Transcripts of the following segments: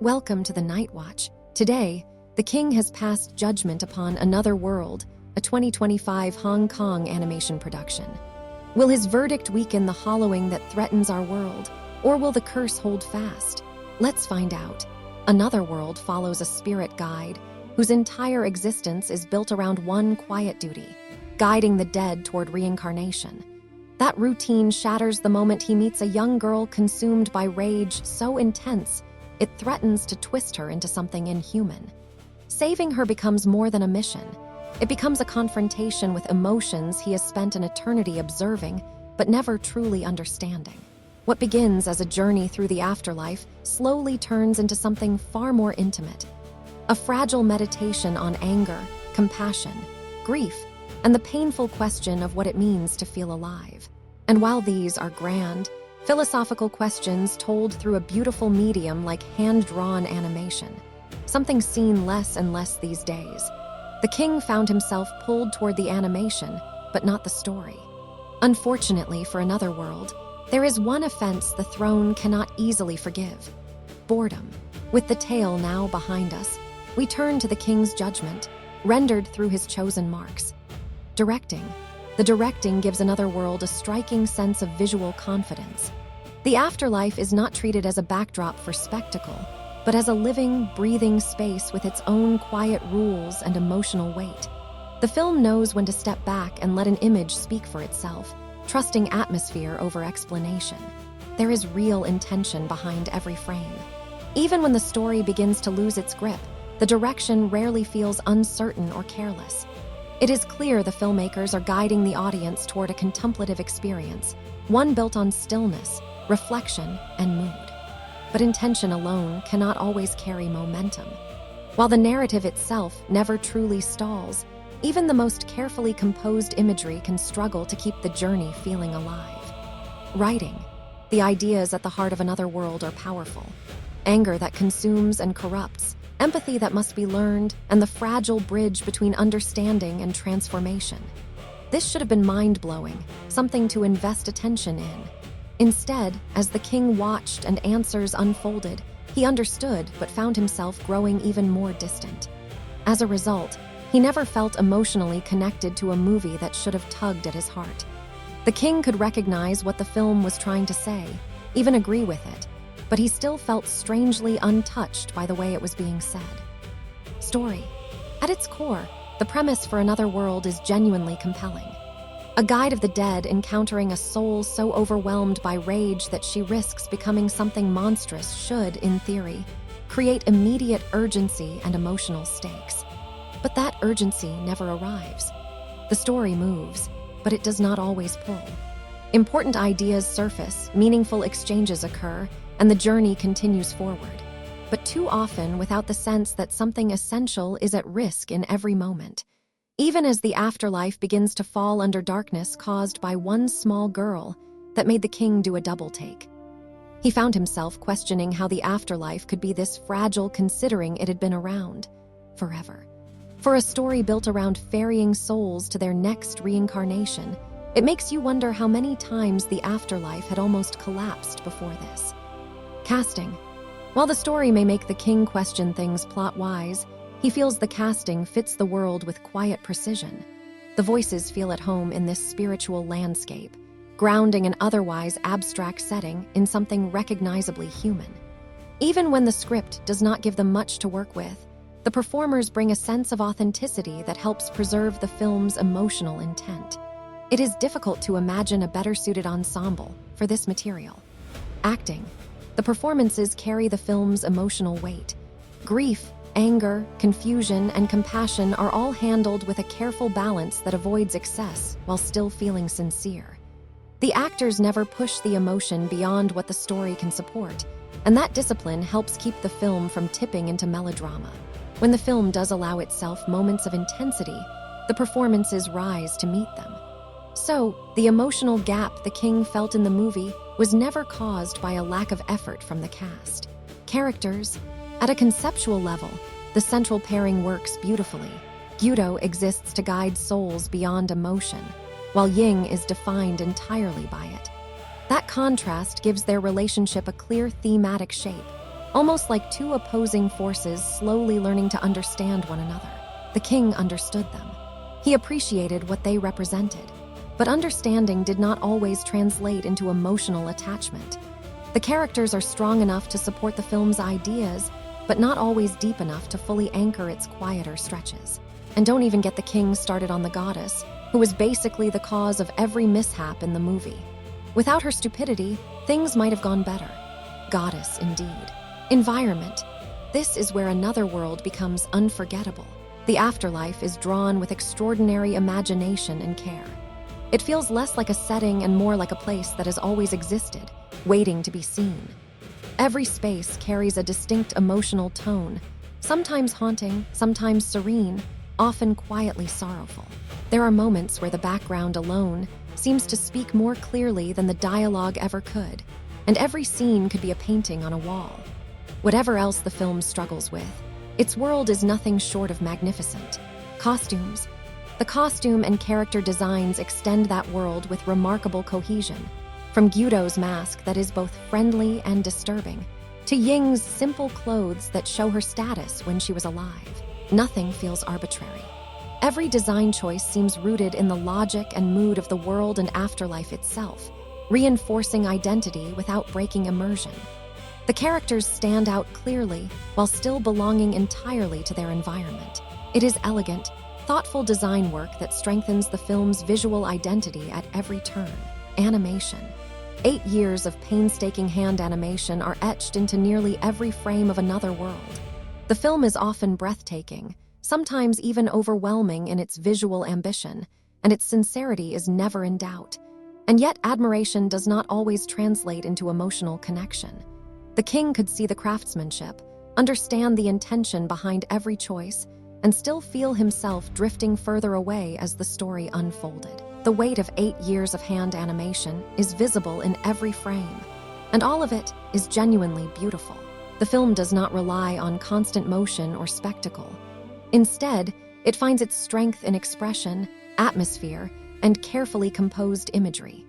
Welcome to the Knightwatch. Today, the king has passed judgment upon Another World, a 2025 Hong Kong animation production. Will his verdict weaken the hollowing that threatens our world, or will the curse hold fast? Let's find out. Another World follows a spirit guide whose entire existence is built around one quiet duty: guiding the dead toward reincarnation. That routine shatters the moment he meets a young girl consumed by rage so intense it threatens to twist her into something inhuman. Saving her becomes more than a mission. It becomes a confrontation with emotions he has spent an eternity observing, but never truly understanding. What begins as a journey through the afterlife slowly turns into something far more intimate. A fragile meditation on anger, compassion, grief, and the painful question of what it means to feel alive. And while these are grand, philosophical questions told through a beautiful medium like hand-drawn animation, something seen less and less these days, the king found himself pulled toward the animation, but not the story. Unfortunately for Another World, there is one offense the throne cannot easily forgive: boredom. With the tale now behind us, we turn to the king's judgment, rendered through his chosen marks. Directing. The directing gives Another World a striking sense of visual confidence. The afterlife is not treated as a backdrop for spectacle, but as a living, breathing space with its own quiet rules and emotional weight. The film knows when to step back and let an image speak for itself, trusting atmosphere over explanation. There is real intention behind every frame. Even when the story begins to lose its grip, the direction rarely feels uncertain or careless. It is clear the filmmakers are guiding the audience toward a contemplative experience, one built on stillness, reflection, and mood. But intention alone cannot always carry momentum. While the narrative itself never truly stalls, even the most carefully composed imagery can struggle to keep the journey feeling alive. Writing. The ideas at the heart of Another World are powerful. Anger that consumes and corrupts, empathy that must be learned, and the fragile bridge between understanding and transformation. This should have been mind-blowing, something to invest attention in. Instead, as the king watched and answers unfolded, he understood but found himself growing even more distant. As a result, he never felt emotionally connected to a movie that should have tugged at his heart. The king could recognize what the film was trying to say, even agree with it, but he still felt strangely untouched by the way it was being said. Story. At its core, the premise for Another World is genuinely compelling. A guide of the dead encountering a soul so overwhelmed by rage that she risks becoming something monstrous should, in theory, create immediate urgency and emotional stakes. But that urgency never arrives. The story moves, but it does not always pull. Important ideas surface, meaningful exchanges occur, and the journey continues forward, but too often without the sense that something essential is at risk in every moment. Even as the afterlife begins to fall under darkness caused by one small girl that made the king do a double-take. He found himself questioning how the afterlife could be this fragile considering it had been around forever. For a story built around ferrying souls to their next reincarnation, it makes you wonder how many times the afterlife had almost collapsed before this. Casting. While the story may make the king question things plot-wise, he feels the casting fits the world with quiet precision. The voices feel at home in this spiritual landscape, grounding an otherwise abstract setting in something recognizably human. Even when the script does not give them much to work with, the performers bring a sense of authenticity that helps preserve the film's emotional intent. It is difficult to imagine a better-suited ensemble for this material. Acting. The performances carry the film's emotional weight. Grief, anger, confusion, and compassion are all handled with a careful balance that avoids excess while still feeling sincere. The actors never push the emotion beyond what the story can support, and that discipline helps keep the film from tipping into melodrama. When the film does allow itself moments of intensity, the performances rise to meet them. So, the emotional gap the king felt in the movie was never caused by a lack of effort from the cast. Characters. At a conceptual level, the central pairing works beautifully. Gyudo exists to guide souls beyond emotion, while Ying is defined entirely by it. That contrast gives their relationship a clear thematic shape. almost like two opposing forces slowly learning to understand one another. The king understood them. He appreciated what they represented, but understanding did not always translate into emotional attachment. The characters are strong enough to support the film's ideas, but not always deep enough to fully anchor its quieter stretches. And don't even get the king started on the goddess, who was basically the cause of every mishap in the movie. Without her stupidity, things might have gone better. Goddess, indeed. Environment. This is where another world becomes unforgettable. The afterlife is drawn with extraordinary imagination and care. It feels less like a setting and more like a place that has always existed, waiting to be seen. Every space carries a distinct emotional tone, sometimes haunting, sometimes serene, often quietly sorrowful. There are moments where the background alone seems to speak more clearly than the dialogue ever could, and every scene could be a painting on a wall. Whatever else the film struggles with, its world is nothing short of magnificent. Costumes. The costume and character designs extend that world with remarkable cohesion, from Gyudo's mask that is both friendly and disturbing, to Ying's simple clothes that show her status when she was alive. Nothing feels arbitrary. Every design choice seems rooted in the logic and mood of the world and afterlife itself, reinforcing identity without breaking immersion. The characters stand out clearly while still belonging entirely to their environment. It is elegant, thoughtful design work that strengthens the film's visual identity at every turn. Animation. 8 years of painstaking hand animation are etched into nearly every frame of another world. The film is often breathtaking, sometimes even overwhelming in its visual ambition, and its sincerity is never in doubt. And yet admiration does not always translate into emotional connection. The king could see the craftsmanship, understand the intention behind every choice, and still feel himself drifting further away as the story unfolded. The weight of 8 years of hand animation is visible in every frame, and all of it is genuinely beautiful. The film does not rely on constant motion or spectacle. Instead, it finds its strength in expression, atmosphere, and carefully composed imagery.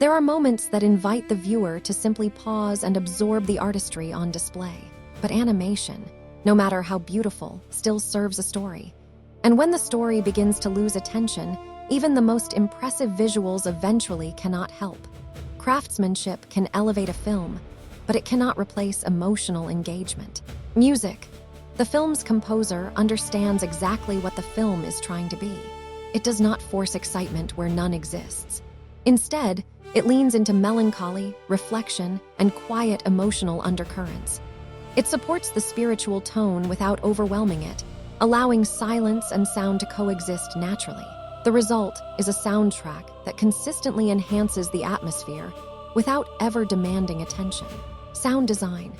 There are moments that invite the viewer to simply pause and absorb the artistry on display. But animation, no matter how beautiful, still serves a story. And when the story begins to lose attention, even the most impressive visuals eventually cannot help. Craftsmanship can elevate a film, but it cannot replace emotional engagement. Music. The film's composer understands exactly what the film is trying to be. It does not force excitement where none exists. Instead, it leans into melancholy, reflection, and quiet emotional undercurrents. It supports the spiritual tone without overwhelming it, allowing silence and sound to coexist naturally. The result is a soundtrack that consistently enhances the atmosphere without ever demanding attention. Sound design.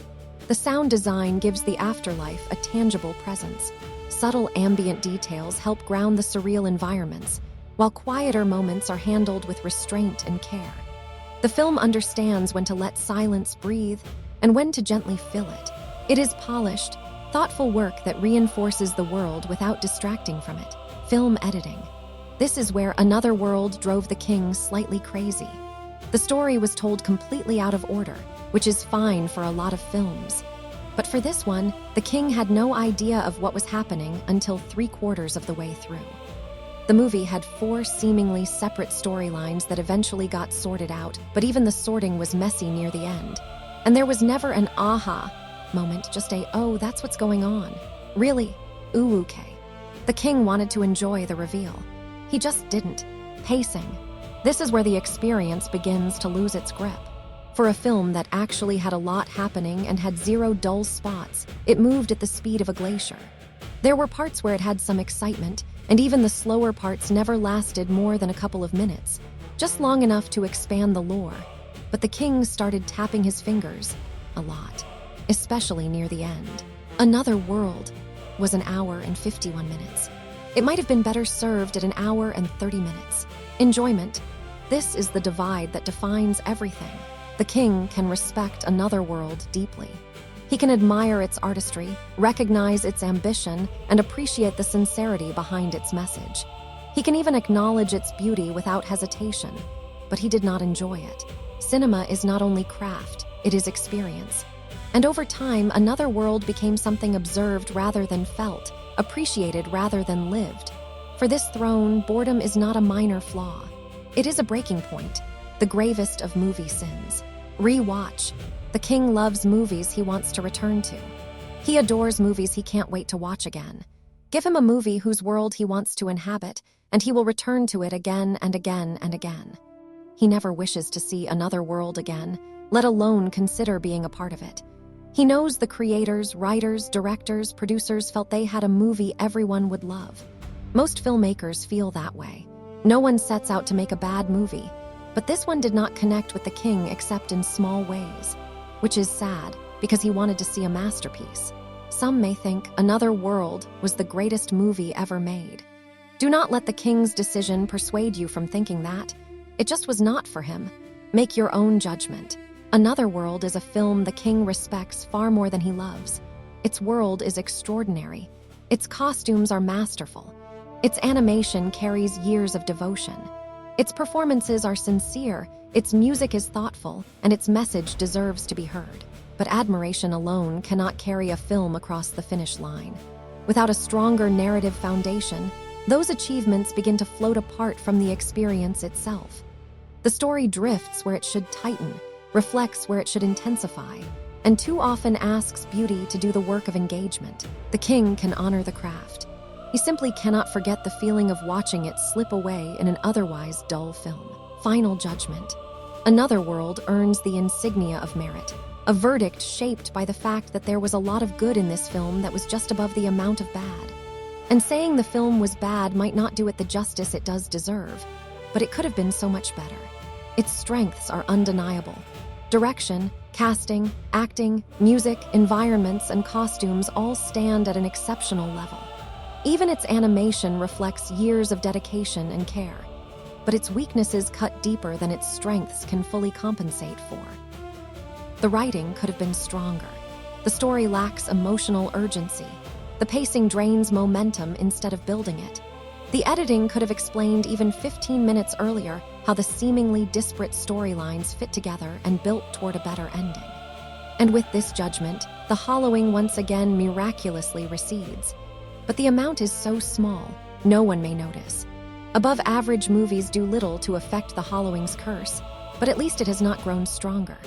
The sound design gives the afterlife a tangible presence. Subtle ambient details help ground the surreal environments, while quieter moments are handled with restraint and care. The film understands when to let silence breathe and when to gently fill it. It is polished, thoughtful work that reinforces the world without distracting from it. Film editing. This is where Another World drove the king slightly crazy. The story was told completely out of order, which is fine for a lot of films. But for this one, the king had no idea of what was happening until 3/4 of the way through. The movie had 4 seemingly separate storylines that eventually got sorted out, but even the sorting was messy near the end. And there was never an aha moment, just a, oh, that's what's going on. Really? Ooh, okay. The king wanted to enjoy the reveal. He just didn't. Pacing. This is where the experience begins to lose its grip. For a film that actually had a lot happening and had 0 dull spots, it moved at the speed of a glacier. There were parts where it had some excitement, and even the slower parts never lasted more than a couple of minutes, just long enough to expand the lore. But the king started tapping his fingers a lot, especially near the end. Another World was 1 hour and 51 minutes. It might have been better served at 1 hour and 30 minutes. Enjoyment. This is the divide that defines everything. The king can respect Another World deeply. He can admire its artistry, recognize its ambition, and appreciate the sincerity behind its message. He can even acknowledge its beauty without hesitation, but he did not enjoy it. Cinema is not only craft, it is experience. And over time, another world became something observed rather than felt, appreciated rather than lived. For this throne, boredom is not a minor flaw. It is a breaking point, the gravest of movie sins. Rewatch. The king loves movies he wants to return to. He adores movies he can't wait to watch again. Give him a movie whose world he wants to inhabit, and he will return to it again and again and again. He never wishes to see another world again, let alone consider being a part of it. He knows the creators, writers, directors, producers felt they had a movie everyone would love. Most filmmakers feel that way. No one sets out to make a bad movie, but this one did not connect with the king except in small ways, which is sad because he wanted to see a masterpiece. Some may think Another World was the greatest movie ever made. Do not let the king's decision persuade you from thinking that. It just was not for him. Make your own judgment. Another World is a film the king respects far more than he loves. Its world is extraordinary. Its costumes are masterful. Its animation carries years of devotion. Its performances are sincere, its music is thoughtful, and its message deserves to be heard. But admiration alone cannot carry a film across the finish line. Without a stronger narrative foundation, those achievements begin to float apart from the experience itself. The story drifts where it should tighten, reflects where it should intensify, and too often asks beauty to do the work of engagement. The king can honor the craft. He simply cannot forget the feeling of watching it slip away in an otherwise dull film. Final judgment. Another World earns the insignia of merit, a verdict shaped by the fact that there was a lot of good in this film that was just above the amount of bad. And saying the film was bad might not do it the justice it does deserve, but it could have been so much better. Its strengths are undeniable. Direction, casting, acting, music, environments, and costumes all stand at an exceptional level. Even its animation reflects years of dedication and care, but its weaknesses cut deeper than its strengths can fully compensate for. The writing could have been stronger. The story lacks emotional urgency. The pacing drains momentum instead of building it. The editing could have explained even 15 minutes earlier how the seemingly disparate storylines fit together and built toward a better ending. And with this judgment, the hollowing once again miraculously recedes. But the amount is so small, no one may notice. Above-average movies do little to affect the hollowing's curse, but at least it has not grown stronger.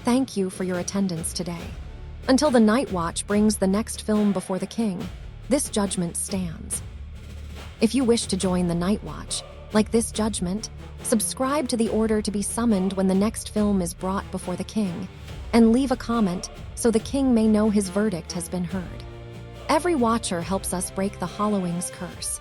Thank you for your attendance today. Until the Knightwatch brings the next film before the king, this judgment stands. If you wish to join the Knightwatch, like this judgment, subscribe to the order to be summoned when the next film is brought before the king, and leave a comment so the king may know his verdict has been heard. Every watcher helps us break the hollowing's curse.